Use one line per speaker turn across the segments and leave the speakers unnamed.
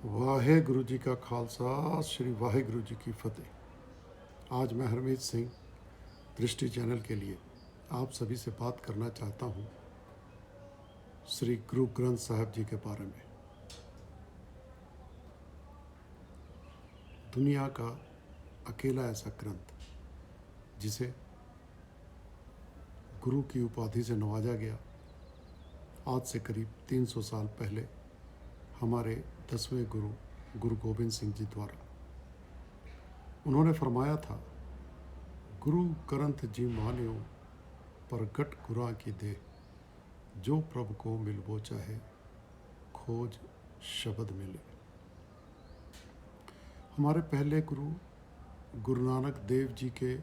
वाहेगुरु जी का खालसा श्री वाहेगुरु जी की फतेह। आज मैं हरमीत सिंह दृष्टि चैनल के लिए आप सभी से बात करना चाहता हूँ श्री गुरु ग्रंथ साहिब जी के बारे में। दुनिया का अकेला ऐसा ग्रंथ जिसे गुरु की उपाधि से नवाजा गया, आज से करीब 300 साल पहले हमारे 10वें गुरु गुरु गोबिंद सिंह जी द्वारा। उन्होंने फरमाया था, गुरु ग्रंथ जी मान्यो प्रगट गुरा की दे, जो प्रभु को मिलबो चाहे खोज शब्द मिले। हमारे पहले गुरु गुरु नानक देव जी के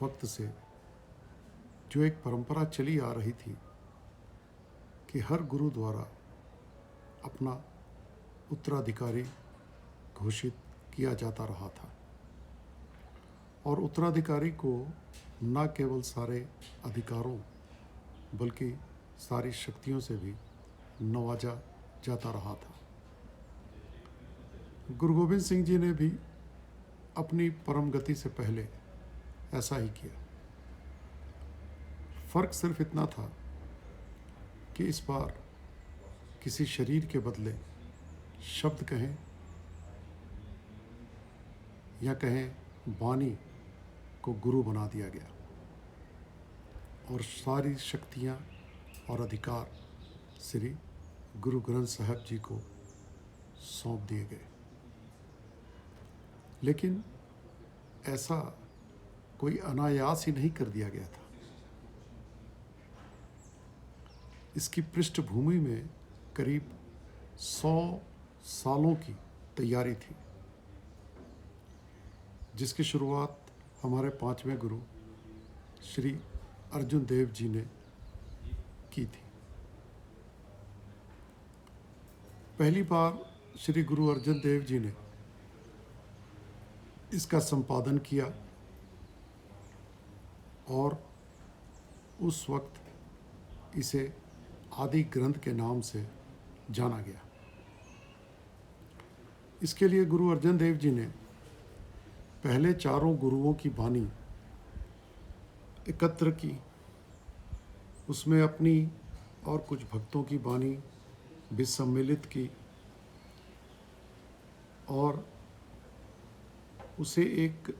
वक्त से जो एक परंपरा चली आ रही थी कि हर गुरु द्वारा अपना उत्तराधिकारी घोषित किया जाता रहा था और उत्तराधिकारी को न केवल सारे अधिकारों बल्कि सारी शक्तियों से भी नवाजा जाता रहा था। गुरु गोबिंद सिंह जी ने भी अपनी परम गति से पहले ऐसा ही किया। फर्क सिर्फ इतना था कि इस बार किसी शरीर के बदले शब्द कहें या कहें वाणी को गुरु बना दिया गया और सारी शक्तियां और अधिकार श्री गुरु ग्रंथ साहिब जी को सौंप दिए गए। लेकिन ऐसा कोई अनायास ही नहीं कर दिया गया था। इसकी पृष्ठभूमि में करीब 100 सालों की तैयारी थी, जिसकी शुरुआत हमारे 5वें गुरु श्री अर्जुन देव जी ने की थी। पहली बार श्री गुरु अर्जुन देव जी ने इसका संपादन किया और उस वक्त इसे आदि ग्रंथ के नाम से जाना गया। इसके लिए गुरु अर्जन देव जी ने पहले चारों गुरुओं की वाणी एकत्र की, उसमें अपनी और कुछ भक्तों की वाणी भी सम्मिलित की और उसे एक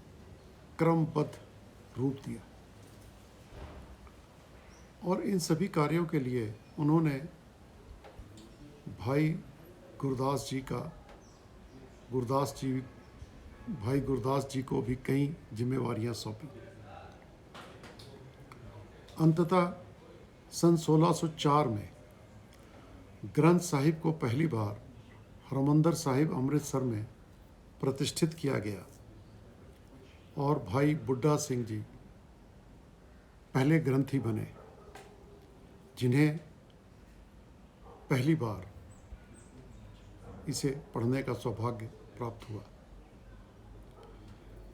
क्रमबद्ध रूप दिया। और इन सभी कार्यों के लिए उन्होंने भाई गुरदास जी को भी कई जिम्मेवारियां सौंपी। अंततः सन 1604 में ग्रंथ साहिब को पहली बार हरमंदिर साहिब अमृतसर में प्रतिष्ठित किया गया और भाई बुड्ढा सिंह जी पहले ग्रंथी बने जिन्हें पहली बार इसे पढ़ने का सौभाग्य प्राप्त हुआ।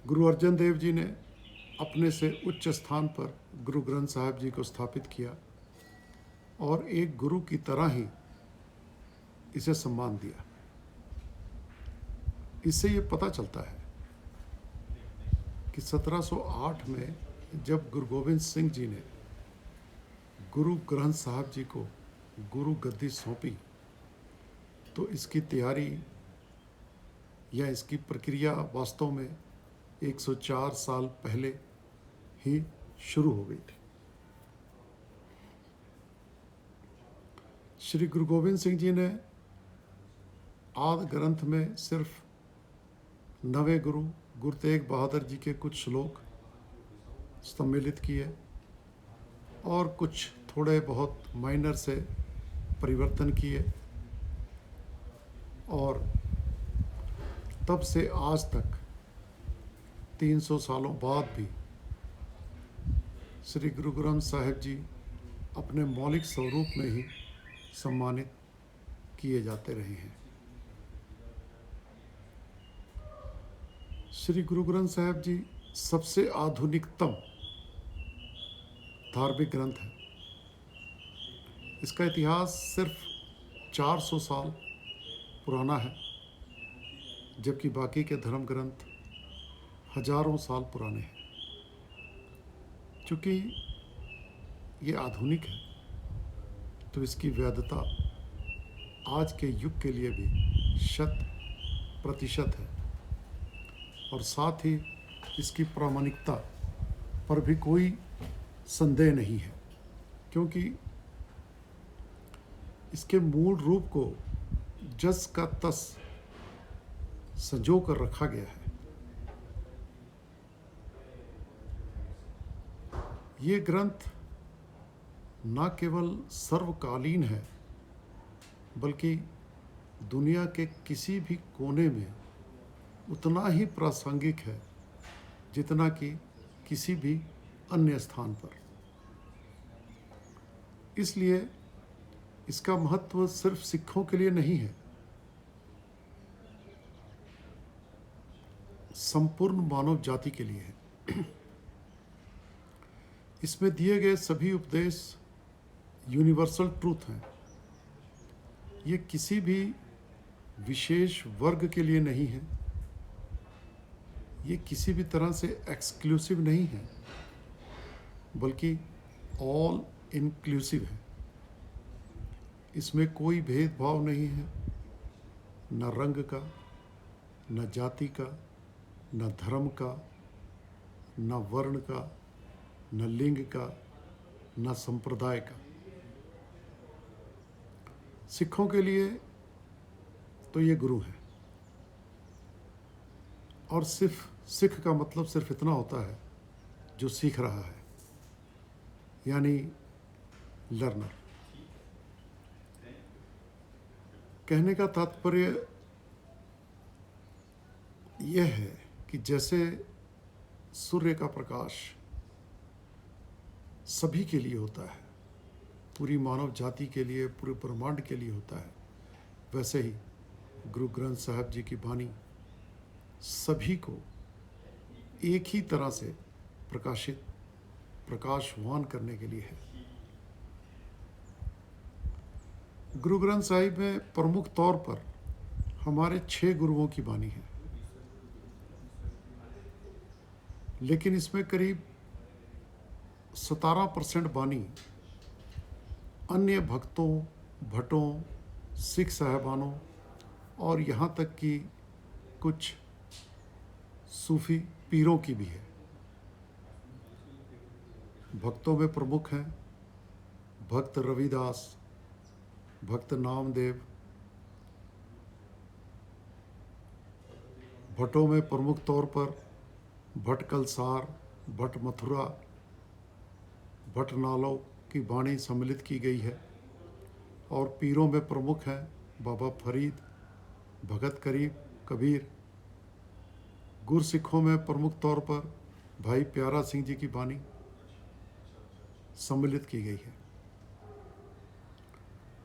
गुरु अर्जन देव जी ने अपने से उच्च स्थान पर गुरु ग्रंथ साहिब जी को स्थापित किया और एक गुरु की तरह ही इसे सम्मान दिया। इससे ये पता चलता है कि 1708 में जब गुरु गोबिंद सिंह जी ने गुरु ग्रंथ साहिब जी को गुरु गद्दी सौंपी तो इसकी तैयारी या इसकी प्रक्रिया वास्तव में 104 साल पहले ही शुरू हो गई थी। श्री गुरु गोबिंद सिंह जी ने आदि ग्रंथ में सिर्फ नवे गुरु गुरु तेग बहादुर जी के कुछ श्लोक सम्मिलित किए और कुछ थोड़े बहुत माइनर से परिवर्तन किए और तब से आज तक 300 सालों बाद भी श्री गुरु ग्रंथ साहिब जी अपने मौलिक स्वरूप में ही सम्मानित किए जाते रहे हैं। श्री गुरु ग्रंथ साहिब जी सबसे आधुनिकतम धार्मिक ग्रंथ है। इसका इतिहास सिर्फ 400 साल पुराना है, जबकि बाकी के धर्म ग्रंथ हजारों साल पुराने हैं। चूँकि ये आधुनिक है तो इसकी वैधता आज के युग के लिए भी 100% है, और साथ ही इसकी प्रामाणिकता पर भी कोई संदेह नहीं है, क्योंकि इसके मूल रूप को जस का तस संजो कर रखा गया है। ये ग्रंथ न केवल सर्वकालीन है, बल्कि दुनिया के किसी भी कोने में उतना ही प्रासंगिक है जितना कि किसी भी अन्य स्थान पर। इसलिए इसका महत्व सिर्फ सिखों के लिए नहीं है, संपूर्ण मानव जाति के लिए है। इसमें दिए गए सभी उपदेश यूनिवर्सल ट्रूथ हैं। ये किसी भी विशेष वर्ग के लिए नहीं है, ये किसी भी तरह से एक्सक्लूसिव नहीं है, बल्कि ऑल इंक्लूसिव है। इसमें कोई भेदभाव नहीं है, न रंग का, न जाति का, न धर्म का, न वर्ण का, न लिंग का, न संप्रदाय का। सिखों के लिए तो ये गुरु है, और सिर्फ सिख का मतलब सिर्फ इतना होता है जो सीख रहा है, यानी लर्नर। कहने का तात्पर्य यह है कि जैसे सूर्य का प्रकाश सभी के लिए होता है, पूरी मानव जाति के लिए, पूरे ब्रह्मांड के लिए होता है, वैसे ही गुरु ग्रंथ साहब जी की वाणी सभी को एक ही तरह से प्रकाशवान करने के लिए है। गुरु ग्रंथ साहिब में प्रमुख तौर पर हमारे 6 गुरुओं की वाणी है, लेकिन इसमें करीब 17% वाणी अन्य भक्तों, भट्टों, सिख साहबानों और यहाँ तक कि कुछ सूफी पीरों की भी है। भक्तों में प्रमुख हैं भक्त रविदास, भक्त नामदेव। भट्टों में प्रमुख तौर पर भट्ट कलसार, भट्ट मथुरा, भट्ट नालो की वाणी सम्मिलित की गई है। और पीरों में प्रमुख हैं बाबा फरीद, भगत कबीर। गुरसिखों में प्रमुख तौर पर भाई प्यारा सिंह जी की वाणी सम्मिलित की गई है।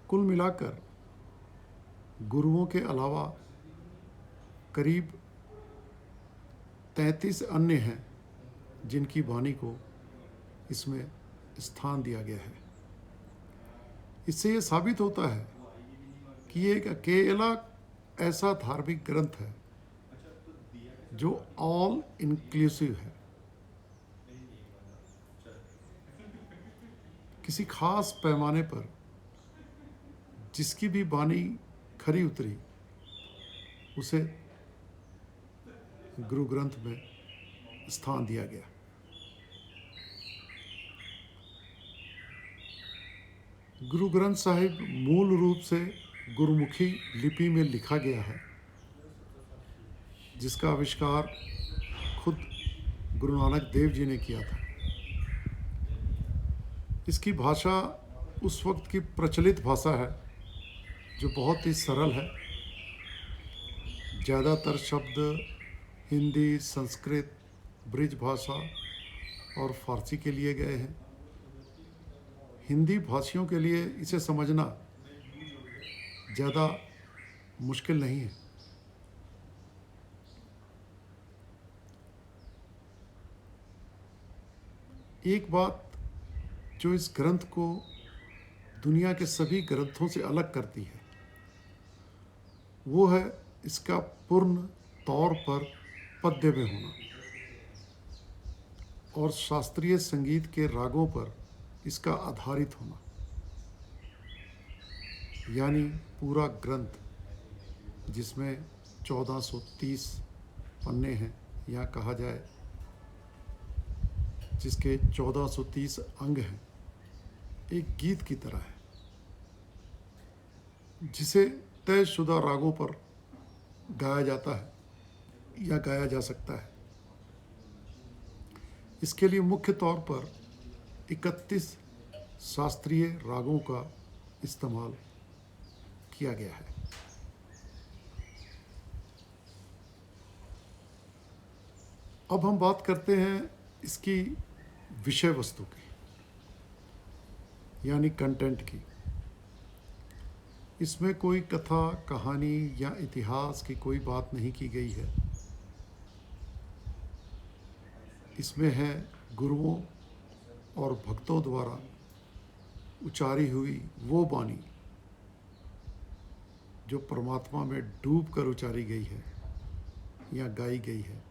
कुल मिलाकर गुरुओं के अलावा करीब 33 अन्य हैं जिनकी वाणी को इसमें स्थान दिया गया है। इससे ये साबित होता है कि ये एक अकेला ऐसा धार्मिक ग्रंथ है जो ऑल इंक्लूसिव है। किसी खास पैमाने पर जिसकी भी वाणी खरी उतरी उसे गुरु ग्रंथ में स्थान दिया गया। गुरु ग्रंथ साहिब मूल रूप से गुरुमुखी लिपि में लिखा गया है, जिसका आविष्कार खुद गुरु नानक देव जी ने किया था। इसकी भाषा उस वक्त की प्रचलित भाषा है जो बहुत ही सरल है। ज़्यादातर शब्द हिंदी, संस्कृत, ब्रिज भाषा और फारसी के लिए गए हैं। हिंदी भाषियों के लिए इसे समझना ज़्यादा मुश्किल नहीं है। एक बात जो इस ग्रंथ को दुनिया के सभी ग्रंथों से अलग करती है वो है इसका पूर्ण तौर पर पद्य में होना और शास्त्रीय संगीत के रागों पर इसका आधारित होना, यानी पूरा ग्रंथ जिसमें 1430 पन्ने हैं, या कहा जाए जिसके 1430 अंग हैं, एक गीत की तरह है जिसे तयशुदा रागों पर गाया जाता है या गाया जा सकता है। इसके लिए मुख्य तौर पर 31 शास्त्रीय रागों का इस्तेमाल किया गया है। अब हम बात करते हैं इसकी विषय वस्तु की, यानी कंटेंट की। इसमें कोई कथा, कहानी या इतिहास की कोई बात नहीं की गई है। इसमें है गुरुओं और भक्तों द्वारा उचारी हुई वो वाणी जो परमात्मा में डूब कर उचारी गई है या गाई गई है,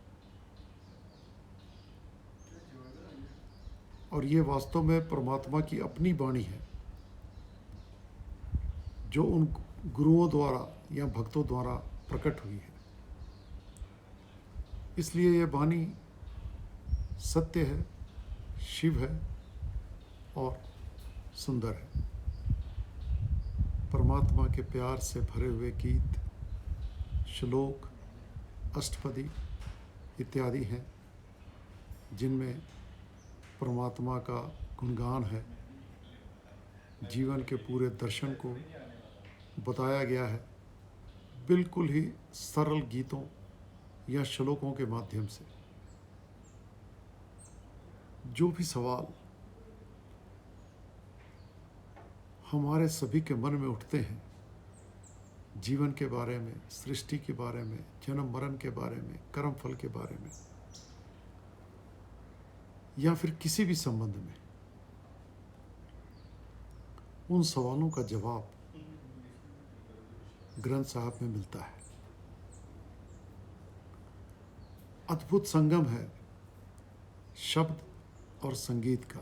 और ये वास्तव में परमात्मा की अपनी वाणी है जो उन गुरुओं द्वारा या भक्तों द्वारा प्रकट हुई है। इसलिए ये वाणी सत्य है, शिव है और सुंदर है। परमात्मा के प्यार से भरे हुए गीत, श्लोक, अष्टपदी इत्यादि हैं जिनमें परमात्मा का गुणगान है। जीवन के पूरे दर्शन को बताया गया है बिल्कुल ही सरल गीतों या श्लोकों के माध्यम से। जो भी सवाल हमारे सभी के मन में उठते हैं, जीवन के बारे में, सृष्टि के बारे में, जन्म मरण के बारे में, कर्म फल के बारे में, या फिर किसी भी संबंध में, उन सवालों का जवाब ग्रंथ साहब में मिलता है। अद्भुत संगम है शब्द और संगीत का,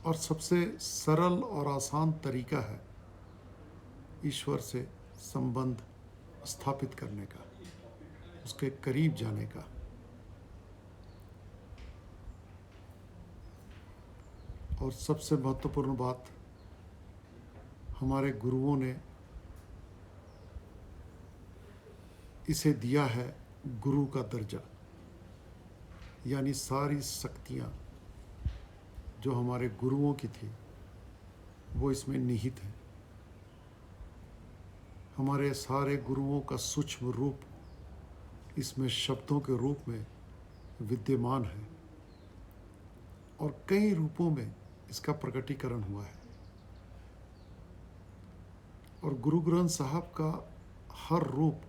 और सबसे सरल और आसान तरीका है ईश्वर से संबंध स्थापित करने का, उसके करीब जाने का। और सबसे महत्वपूर्ण बात, हमारे गुरुओं ने इसे दिया है गुरु का दर्जा, यानी सारी शक्तियाँ जो हमारे गुरुओं की थी वो इसमें निहित है। हमारे सारे गुरुओं का सूक्ष्म रूप इसमें शब्दों के रूप में विद्यमान है और कई रूपों में इसका प्रकटीकरण हुआ है। और गुरु ग्रंथ साहब का हर रूप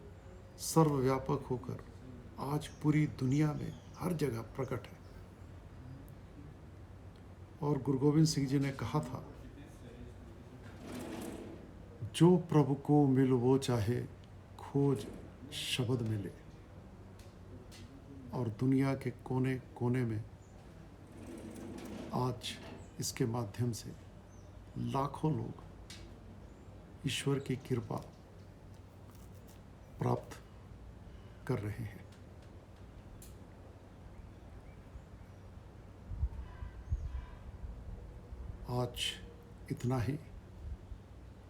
सर्वव्यापक होकर आज पूरी दुनिया में हर जगह प्रकट है। और गुरु गोविंद सिंह जी ने कहा था, जो प्रभु को मिल वो चाहे, खोज शब्द मिले। और दुनिया के कोने कोने में आज इसके माध्यम से लाखों लोग ईश्वर की कृपा प्राप्त कर रहे हैं। आज इतना ही।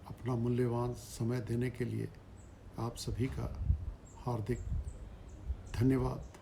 अपना मूल्यवान समय देने के लिए आप सभी का हार्दिक धन्यवाद।